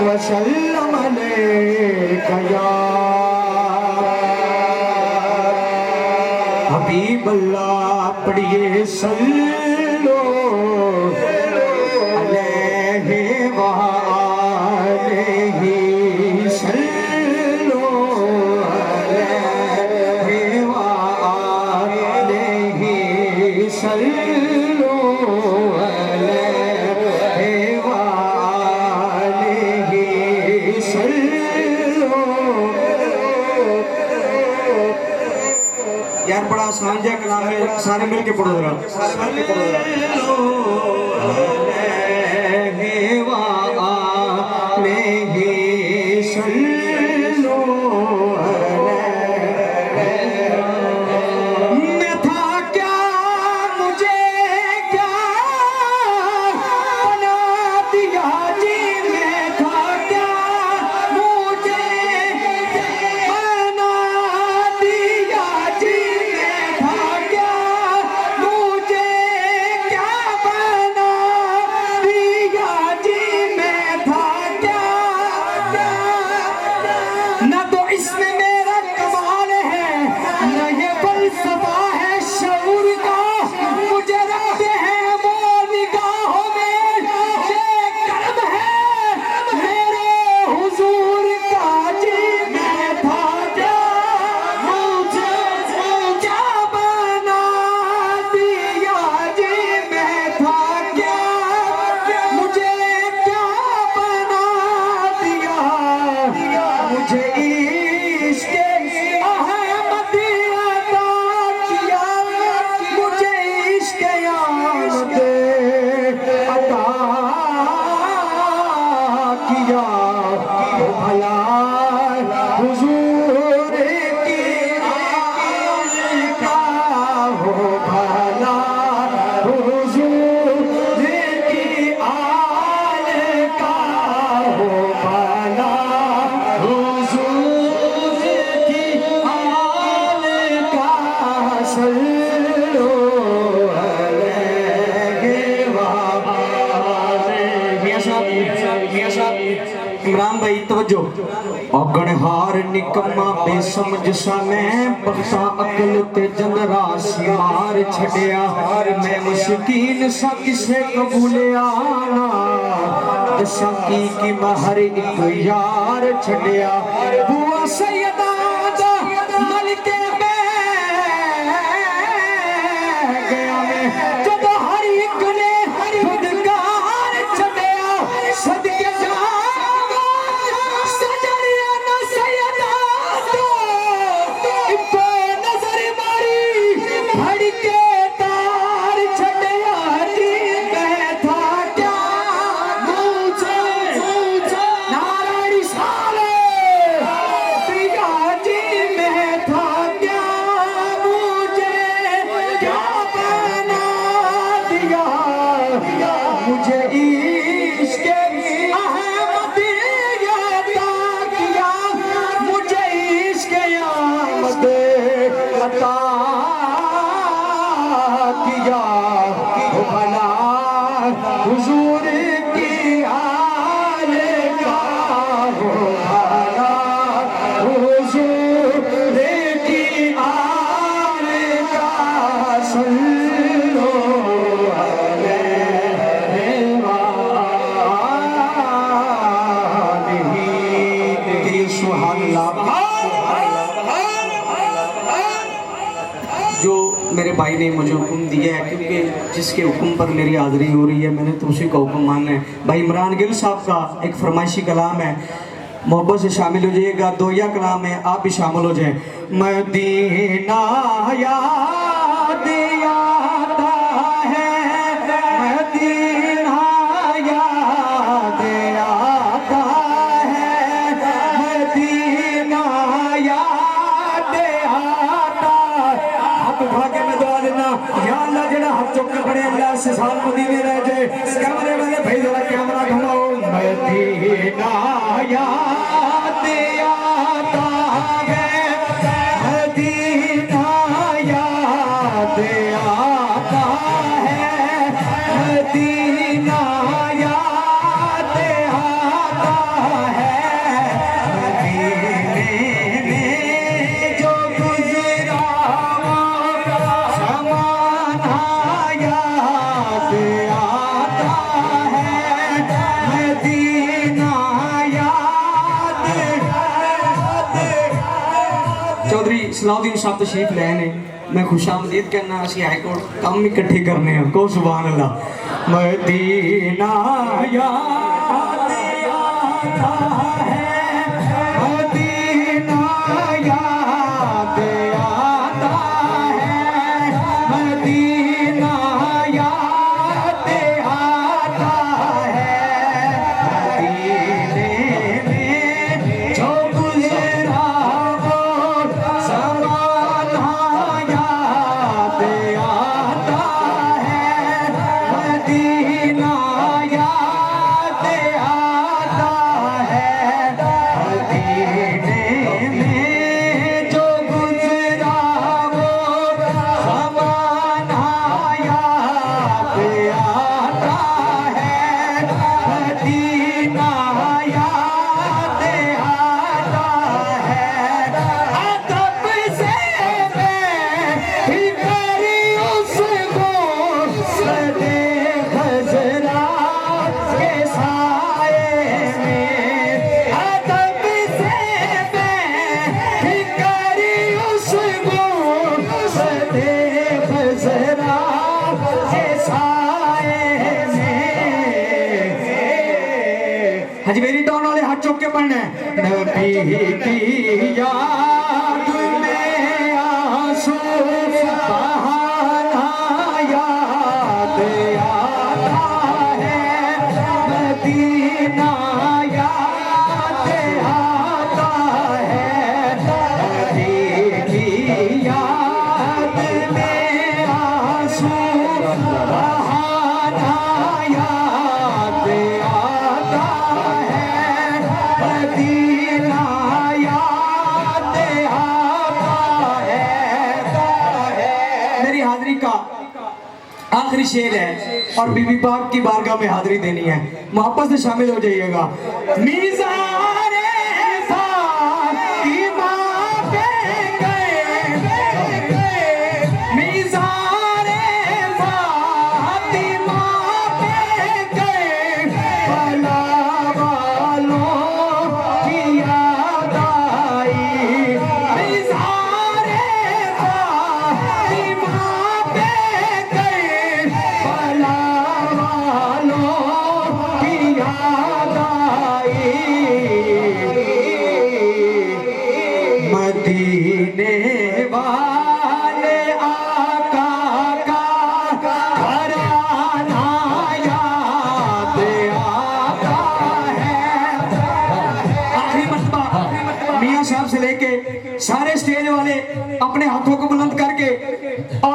वसल्लम अलैका या हबीब अल्लाह। पढ़िए सल्लो अलैहि व आलिहि सल्लो अलैहि व आलिहि सल्लो अलैहि व आलिहि सल्लो। यार बड़ा आसान जा कलाम है, सारे मिल के पढ़ो जरा, सारे मिल के पढ़ो जरा। मैं था क्या, मुझे क्या बना दिया जी, मैं था क्या, मुझे बना दिया जी, मैं था क्या, मुझे क्या बना दिया जी, मैं था क्या। न तो इसमें मेरा कमाल है, न ये फलसफा है शऊर का, मुझे रखते हैं वो निगाहों में, ये कर्म है मेरे हुजूर का जी, मैं था क्या, मुझे क्या बना दिया जी, मैं था क्या, मुझे क्या बना दिया, मुझे इश्क़ अहमद अता किया, मुझे इश्क़ अहमद अता किया। हो भला हुजूर की आका, हो भला हुजूर की आका, हो भला हुजूर की आका, सल्लो अलैहि व आलिहि। मियां साहब इमरान भाई तवज्जो। औगणहार निकम्मा बेसमझ सा मैं, बख्शा अकल ते जनरा सिमार छड़िया, मैं मस्कीन सा किसे कबूलिया ना, दसा की मैं हर एक यार छड़िया। बुआ सैयदा दा मलिके गया मैं, जब हर एक ने खुदगार छड़िया, सदके जावा सजरिया न सैयदा तो इब्बो नजर मारी धड़के तार छड़िया जी, मैं था क्या, मुझे नारायणी साले दिया जी, मैं था क्या, मुझे क्या बना दिया, मुझे इश्क़ अहमद अता किया, मुझे इश्क़ अहमद अता किया। हो भला हुजूर की आल का, हो भला हुजूर की आल का, सल्लो अलैहि व आलिहि। सुभान अल्लाह। जो मेरे भाई ने मुझे हुक्म दिया है, क्योंकि जिसके हुक्म पर मेरी हाज़िरी हो रही है, मैंने तो उसी का हुक्म मानना है। भाई इमरान गिल साहब का एक फरमाइशी कलाम है, मोहब्बत से शामिल हो जाइएगा। दोया कलाम है, आप भी शामिल हो जाए। मदीना याद आता है, मदीना याद आता है, मदीना याद आता। हाथ उठा के मैं दुआ देना, या अल्लाह जेड़ा हाथ चुक के बड़े अल्लाह से साल मदीने रह जाए। कैमरे वाले भाई जरा कैमरा घुमाओ। मदीना याद आता है, मदीना याद आता है, याद आता है, मदीना याद। चौधरी सलाउद्दीन साहब तशरीफ लाए ने, मैं खुशामदीद कहना, असी हाईकोर्ट काम इकट्ठे करने हैं। को सुभान अल्लाह। मदीना याद आता है, मदीना याद आता है, मदीना याद आता है। मदीने में जो गुज़रा वो ज़माना याद आता है, मदीना याद आता है। मदीने में जो गुज़रा वो ज़माना याद आता है, मदीना याद आता है। अदब से मैं फिक्री उसको सदे खजरा के साए में, अदब से मैं फिक्री उसको सदे खजरा के साए में। हजमेरी टोन वाले हाथ चौक के पढ़ने। नबी की याद में आंसू बहाना याद आता है, मदीना याद आता है। नबी की याद में आंसू बहाना याद आता है, मदीना याद आता है। मेरी हाजिरी का आखिरी शेर है और बीबी पाक की बारगाह में हाजिरी देनी है, मोहब्बत से शामिल हो जाइएगा। मीज़ारे फातिमा पे गए, मीज़ारे फातिमा पे गए, भला वालों की याद आई। मीज़ारे फातिमा पे गए, भला वालों की याद आई। मदीने वाले आका का घराना याद आता है। आखिरी मरतबा मियां साहब से लेके सारे स्टेज वाले अपने हाथों को बुलंद करके और